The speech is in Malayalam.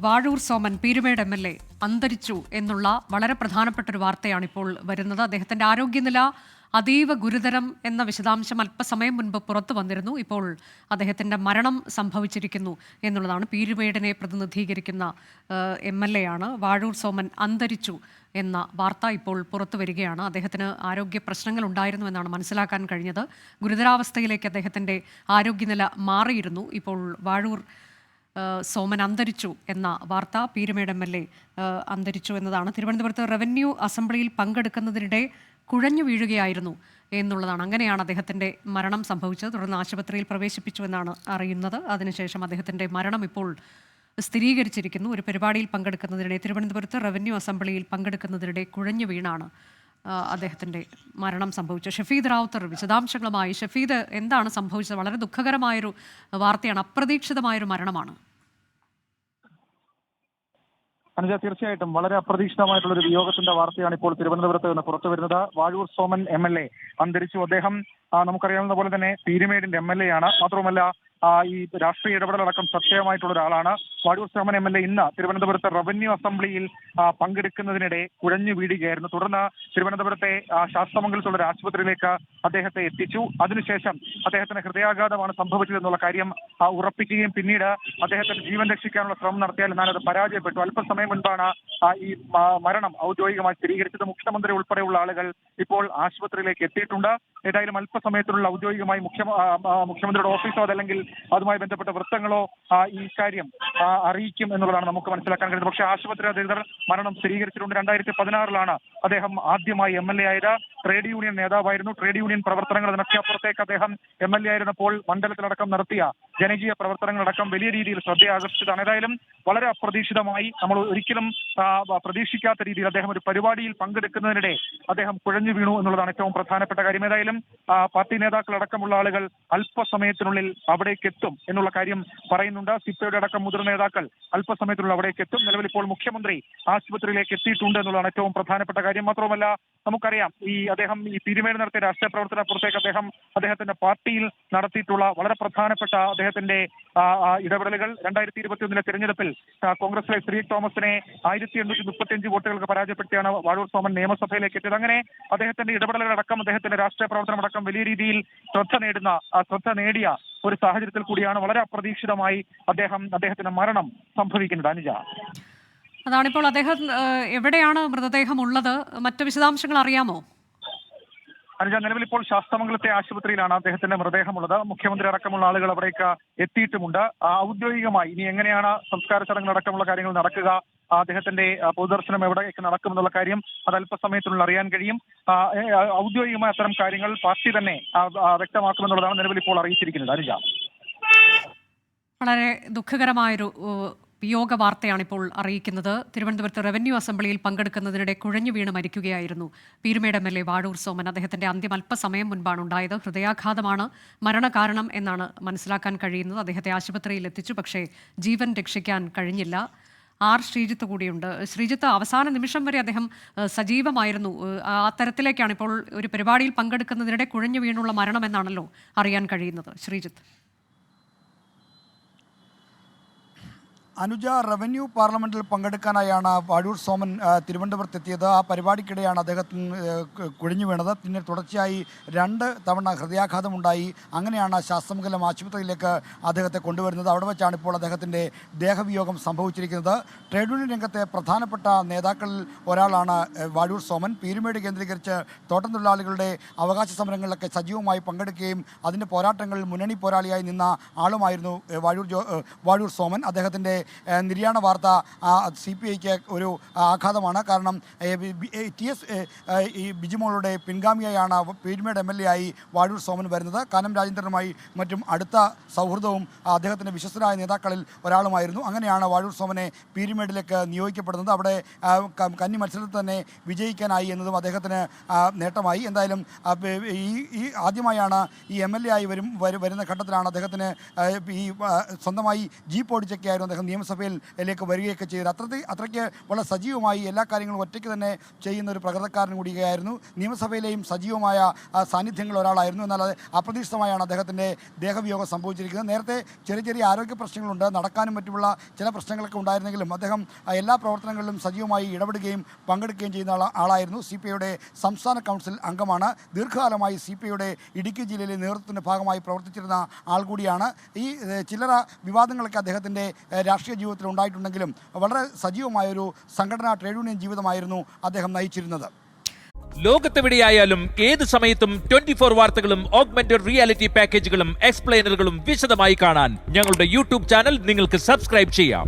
വാഴൂർ സോമൻ പീരുമേട് MLA അന്തരിച്ചു എന്നുള്ള വളരെ പ്രധാനപ്പെട്ട ഒരു വാർത്തയാണ് ഇപ്പോൾ വരുന്നത്. അദ്ദേഹത്തിന്റെ ആരോഗ്യനില അതീവ ഗുരുതരം എന്ന വിശദാംശം അല്പസമയം മുൻപ് പുറത്തു വന്നിരുന്നു. ഇപ്പോൾ അദ്ദേഹത്തിന്റെ മരണം സംഭവിച്ചിരിക്കുന്നു എന്നുള്ളതാണ്. പീരുമേടിനെ പ്രതിനിധീകരിക്കുന്ന MLA ആണ്. വാഴൂർ സോമൻ അന്തരിച്ചു എന്ന വാർത്ത ഇപ്പോൾ പുറത്തു വരികയാണ്. അദ്ദേഹത്തിന് ആരോഗ്യ പ്രശ്നങ്ങൾ ഉണ്ടായിരുന്നു എന്നാണ് മനസ്സിലാക്കാൻ കഴിഞ്ഞത്. ഗുരുതരാവസ്ഥയിലേക്ക് അദ്ദേഹത്തിന്റെ ആരോഗ്യനില മാറിയിരുന്നു. ഇപ്പോൾ വാഴൂർ സോമൻ അന്തരിച്ചു എന്ന വാർത്ത, പീരുമേട് MLA അന്തരിച്ചു എന്നതാണ്. തിരുവനന്തപുരത്ത് റവന്യൂ അസംബ്ലിയിൽ പങ്കെടുക്കുന്നതിനിടെ കുഴഞ്ഞു വീഴുകയായിരുന്നു എന്നുള്ളതാണ്. അങ്ങനെയാണ് അദ്ദേഹത്തിൻ്റെ മരണം സംഭവിച്ചത്. തുടർന്ന് ആശുപത്രിയിൽ പ്രവേശിപ്പിച്ചു എന്നാണ് അറിയുന്നത്. അതിനുശേഷം അദ്ദേഹത്തിൻ്റെ മരണം ഇപ്പോൾ സ്ഥിരീകരിച്ചിരിക്കുന്നു. ഒരു പരിപാടിയിൽ പങ്കെടുക്കുന്നതിനിടെ, തിരുവനന്തപുരത്ത് റവന്യൂ അസംബ്ലിയിൽ പങ്കെടുക്കുന്നതിനിടെ കുഴഞ്ഞു വീണാണ് അദ്ദേഹത്തിൻ്റെ മരണം സംഭവിച്ചത്. ഷഫീദ് റാവുത്തർ വിശദാംശങ്ങളുമായി. ഷഫീദ്, എന്താണ് സംഭവിച്ചത്? വളരെ ദുഃഖകരമായൊരു വാർത്തയാണ്, അപ്രതീക്ഷിതമായൊരു മരണമാണ്. അനുജ, തീർച്ചയായിട്ടും വളരെ അപ്രതീക്ഷിതമായിട്ടുള്ള ഒരു വിയോഗത്തിന്റെ വാർത്തയാണ് ഇപ്പോൾ തിരുവനന്തപുരത്ത് നിന്ന് പുറത്തു വരുന്നത്. വാഴൂർ സോമൻ MLA അന്തരിച്ചു. അദ്ദേഹം നമുക്കറിയാവുന്ന പോലെ തന്നെ പീരുമേടിന്റെ MLA ആണ്. മാത്രവുമല്ല ഈ രാഷ്ട്രീയ ഇടപെടലടക്കം സത്യമായിട്ടുള്ള ഒരാളാണ്. വാഴൂർ സോമൻ MLA ഇന്ന് തിരുവനന്തപുരത്ത് റവന്യൂ അസംബ്ലിയിൽ പങ്കെടുക്കുന്നതിനിടെ കുഴഞ്ഞു വീഴുകയായിരുന്നു. തുടർന്ന് തിരുവനന്തപുരത്തെ ശാസ്തമംഗലത്തുള്ള ഒരു ആശുപത്രിയിലേക്ക് അദ്ദേഹത്തെ എത്തിച്ചു. അതിനുശേഷം അദ്ദേഹത്തിന് ഹൃദയാഘാതമാണ് സംഭവിച്ചതെന്നുള്ള കാര്യം ഉറപ്പിക്കുകയും പിന്നീട് അദ്ദേഹത്തിന് ജീവൻ രക്ഷിക്കാനുള്ള ശ്രമം നടത്തിയാൽ എന്നാൽ അത് പരാജയപ്പെട്ടു. അല്പസമയം മുൻപാണ് ഈ മരണം ഔദ്യോഗികമായി സ്ഥിരീകരിച്ചത്. മുഖ്യമന്ത്രി ഉൾപ്പെടെയുള്ള ആളുകൾ ഇപ്പോൾ ആശുപത്രിയിലേക്ക് എത്തിയിട്ടുണ്ട്. ഏതായാലും അല്പസമയത്തിനുള്ള ഔദ്യോഗികമായി മുഖ്യമന്ത്രിയുടെ ഓഫീസോ അതല്ലെങ്കിൽ അതുമായി ബന്ധപ്പെട്ട വൃത്തങ്ങളോ ഈ കാര്യം അറിയിക്കും എന്നുള്ളതാണ് നമുക്ക് മനസ്സിലാക്കാൻ കഴിയുന്നത്. പക്ഷേ ആശുപത്രി അധികൃതർ മരണം സ്ഥിരീകരിച്ചിട്ടുണ്ട്. 2016 അദ്ദേഹം ആദ്യമായി MLA ആയത്. ട്രേഡ് യൂണിയൻ നേതാവായിരുന്നു. ട്രേഡ് യൂണിയൻ പ്രവർത്തനങ്ങൾ അതിനൊക്കെ അപ്പുറത്തേക്ക് അദ്ദേഹം MLA ആയിരുന്നപ്പോൾ മണ്ഡലത്തിലടക്കം നടത്തിയ ജനകീയ പ്രവർത്തനങ്ങളടക്കം വലിയ രീതിയിൽ ശ്രദ്ധയാകർഷിച്ചതാണ്. ഏതായാലും വളരെ അപ്രതീക്ഷിതമായി, നമ്മൾ ഒരിക്കലും പ്രതീക്ഷിക്കാത്ത രീതിയിൽ അദ്ദേഹം ഒരു പരിപാടിയിൽ പങ്കെടുക്കുന്നതിനിടെ അദ്ദേഹം കുഴഞ്ഞു വീണു എന്നുള്ളതാണ് ഏറ്റവും പ്രധാനപ്പെട്ട കാര്യം. ഏതായാലും പാർട്ടി നേതാക്കളടക്കമുള്ള ആളുകൾ അല്പസമയത്തിനുള്ളിൽ അവിടേക്ക് എത്തും എന്നുള്ള കാര്യം പറയുന്നുണ്ട്. സിപ്പയുടെ അടക്കം മുതിർന്ന നേതാക്കൾ അല്പസമയത്തിനുള്ളിൽ അവിടേക്ക് എത്തും. നിലവിൽ ഇപ്പോൾ മുഖ്യമന്ത്രി ആശുപത്രിയിലേക്ക് എത്തിയിട്ടുണ്ട് എന്നുള്ളതാണ് ഏറ്റവും പ്രധാനപ്പെട്ട കാര്യം. മാത്രമല്ല നമുക്കറിയാം, അദ്ദേഹം ഈ പീരുമേട് നടത്തിയ രാഷ്ട്രീയ പ്രവർത്തനപ്പുറത്തേക്ക് അദ്ദേഹത്തിന്റെ പാർട്ടിയിൽ നടത്തിയിട്ടുള്ള വളരെ പ്രധാനപ്പെട്ട അദ്ദേഹത്തിന്റെ ഇടപെടലുകൾ. 2021 തെരഞ്ഞെടുപ്പിൽ കോൺഗ്രസിലെ ശ്രീ തോമസിനെ 1835 വോട്ടുകൾക്ക് പരാജയപ്പെടുത്തിയാണ് വാഴൂർ സോമൻ നിയമസഭയിലേക്ക് എത്തിയത്. അങ്ങനെ അദ്ദേഹത്തിന്റെ ഇടപെടലുകളടക്കം അദ്ദേഹത്തിന്റെ രാഷ്ട്രീയ പ്രവർത്തനമടക്കം വലിയ രീതിയിൽ ശ്രദ്ധ നേടിയ ഒരു സാഹചര്യത്തിൽ കൂടിയാണ് വളരെ അപ്രതീക്ഷിതമായി അദ്ദേഹത്തിന്റെ മരണം സംഭവിക്കുന്നത്. അനുജ, അതാണിപ്പോൾ അദ്ദേഹം എവിടെയാണ് മൃതദേഹം ഉള്ളത്? മറ്റു വിശദാംശങ്ങൾ അറിയാമോ? അനുജ, നിലവിൽ ഇപ്പോൾ ശാസ്തമംഗലത്തെ ആശുപത്രിയിലാണ് അദ്ദേഹത്തിന്റെ മൃതദേഹമുള്ളത്. മുഖ്യമന്ത്രി അടക്കമുള്ള ആളുകൾ അവിടേക്ക് എത്തിയിട്ടുമുണ്ട്. ഔദ്യോഗികമായി ഇനി എങ്ങനെയാണ് സംസ്കാര ചടങ്ങുകൾ അടക്കമുള്ള കാര്യങ്ങൾ നടക്കുക, അദ്ദേഹത്തിന്റെ പൊതുദർശനം എവിടെയൊക്കെ നടക്കുമെന്നുള്ള കാര്യം അത് അല്പസമയത്തിനുള്ളിൽ അറിയാൻ കഴിയും. ഔദ്യോഗികമായ അത്തരം കാര്യങ്ങൾ പാർട്ടി തന്നെ വ്യക്തമാക്കുമെന്നുള്ളതാണ് നിലവിൽ ഇപ്പോൾ അറിയിച്ചിരിക്കുന്നത്. അനുജ, വളരെ ദുഃഖകരമായൊരു വിയോഗ വാർത്തയാണ് ഇപ്പോൾ അറിയിക്കുന്നത്. തിരുവനന്തപുരത്ത് റവന്യൂ അസംബ്ലിയിൽ പങ്കെടുക്കുന്നതിനിടെ കുഴഞ്ഞു വീണ് മരിക്കുകയായിരുന്നു പീരുമേട് MLA വാഴൂർ സോമൻ. അദ്ദേഹത്തിന്റെ അന്ത്യം അല്പസമയം മുൻപാണ് ഉണ്ടായത്. ഹൃദയാഘാതമാണ് മരണകാരണം എന്നാണ് മനസ്സിലാക്കാൻ കഴിയുന്നത്. അദ്ദേഹത്തെ ആശുപത്രിയിൽ എത്തിച്ചു, പക്ഷേ ജീവൻ രക്ഷിക്കാൻ കഴിഞ്ഞില്ല. ശ്രീജിത്ത് കൂടിയുണ്ട്. ശ്രീജിത്ത്, അവസാന നിമിഷം വരെ അദ്ദേഹം സജീവമായിരുന്നു. ആ തരത്തിലേക്കാണ് ഇപ്പോൾ ഒരു പരിപാടിയിൽ പങ്കെടുക്കുന്നതിനിടെ കുഴഞ്ഞു വീണുള്ള മരണം എന്നാണല്ലോ അറിയാൻ കഴിയുന്നത്. ശ്രീജിത്ത്. അനുജ, റവന്യൂ പാർലമെന്റിൽ പങ്കെടുക്കാനായാണ് വാഴൂർ സോമൻ തിരുവനന്തപുരത്ത് എത്തിയത്. ആ പരിപാടിക്കിടെയാണ് അദ്ദേഹത്തിന് കുഴഞ്ഞു വീണത്. പിന്നെ തുടർച്ചയായി 2 തവണ ഹൃദയാഘാതമുണ്ടായി. അങ്ങനെയാണ് ശാസ്തമംഗലം ആശുപത്രിയിലേക്ക് അദ്ദേഹത്തെ കൊണ്ടുവരുന്നത്. അവിടെ വെച്ചാണ് ഇപ്പോൾ അദ്ദേഹത്തിൻ്റെ ദേഹവിയോഗം സംഭവിച്ചിരിക്കുന്നത്. ട്രേഡ് യൂണിയൻ രംഗത്തെ പ്രധാനപ്പെട്ട നേതാക്കളിൽ ഒരാളാണ് വാഴൂർ സോമൻ. പീരുമേട് കേന്ദ്രീകരിച്ച് തോട്ടം തൊഴിലാളികളുടെ അവകാശ സമരങ്ങളിലൊക്കെ സജീവമായി പങ്കെടുക്കുകയും അതിൻ്റെ പോരാട്ടങ്ങളിൽ മുന്നണി പോരാളിയായി നിന്ന ആളുമായിരുന്നു വാഴൂർ സോമൻ. അദ്ദേഹത്തിൻ്റെ നിര്യാണ വാർത്ത CPIക്ക് ഒരു ആഘാതമാണ്. കാരണം TS ബിജിമോളുടെ പിൻഗാമിയായാണ് പീരുമേട് MLA ആയി വാഴൂർ സോമൻ വരുന്നത്. കാനം രാജേന്ദ്രനുമായി മറ്റും അടുത്ത സൗഹൃദവും അദ്ദേഹത്തിൻ്റെ വിശ്വസ്തരായ നേതാക്കളിൽ ഒരാളുമായിരുന്നു. അങ്ങനെയാണ് വാഴൂർ സോമനെ പീരുമേടിലേക്ക് നിയോഗിക്കപ്പെടുന്നത്. അവിടെ കന്നി മത്സരത്തിൽ തന്നെ വിജയിക്കാനായി എന്നതും അദ്ദേഹത്തിന് നേട്ടമായി. എന്തായാലും ഈ ആദ്യമായാണ് ഈ MLA ആയി വരുന്ന ഘട്ടത്തിലാണ് അദ്ദേഹത്തിന് ഈ സ്വന്തമായി ജീപ്പ് ഓടിച്ചൊക്കെയായിരുന്നു അദ്ദേഹം നിയമസഭയിലേക്ക് വരികയൊക്കെ ചെയ്തത്. അത്രയ്ക്ക് വളരെ സജീവമായി എല്ലാ കാര്യങ്ങളും ഒറ്റയ്ക്ക് തന്നെ ചെയ്യുന്ന ഒരു പ്രകൃതക്കാരൻ കൂടിയായിരുന്നു. നിയമസഭയിലെയും സജീവമായ സാന്നിധ്യങ്ങൾ ഒരാളായിരുന്നു. എന്നാൽ അത് അപ്രതീക്ഷിതമായാണ് അദ്ദേഹത്തിൻ്റെ ദേഹവിയോഗം സംഭവിച്ചിരിക്കുന്നത്. നേരത്തെ ചെറിയ ആരോഗ്യ പ്രശ്നങ്ങളുണ്ട്, നടക്കാനും മറ്റുമുള്ള ചില പ്രശ്നങ്ങളൊക്കെ ഉണ്ടായിരുന്നെങ്കിലും അദ്ദേഹം എല്ലാ പ്രവർത്തനങ്ങളിലും സജീവമായി ഇടപെടുകയും പങ്കെടുക്കുകയും ചെയ്യുന്ന ആളായിരുന്നു. CPIയുടെ സംസ്ഥാന കൗൺസിൽ അംഗമാണ്. ദീർഘകാലമായി CPIയുടെ ഇടുക്കി ജില്ലയിലെ നേതൃത്വത്തിൻ്റെ ഭാഗമായി പ്രവർത്തിച്ചിരുന്ന ആൾ കൂടിയാണ്. ഈ ചില്ലറ വിവാദങ്ങളൊക്കെ അദ്ദേഹത്തിൻ്റെ രാഷ്ട്രീയ ജീവിതത്തിൽ ഉണ്ടായിട്ടുണ്ടെങ്കിലും വളരെ സജീവമായൊരു സംഘടനാ ട്രേഡ് യൂണിയൻ ജീവിതമായിരുന്നു അദ്ദേഹം നയിച്ചിരുന്നത്. ലോകത്തെവിടെയായാലും ഏത് സമയത്തും 24 വാർത്തകളും ഓഗ്മെന്റഡ് റിയാലിറ്റി പാക്കേജുകളും എക്സ്പ്ലെയിനറുകളും വിശദമായി കാണാൻ ഞങ്ങളുടെ YouTube ചാനൽ നിങ്ങൾക്ക് സബ്സ്ക്രൈബ് ചെയ്യാം.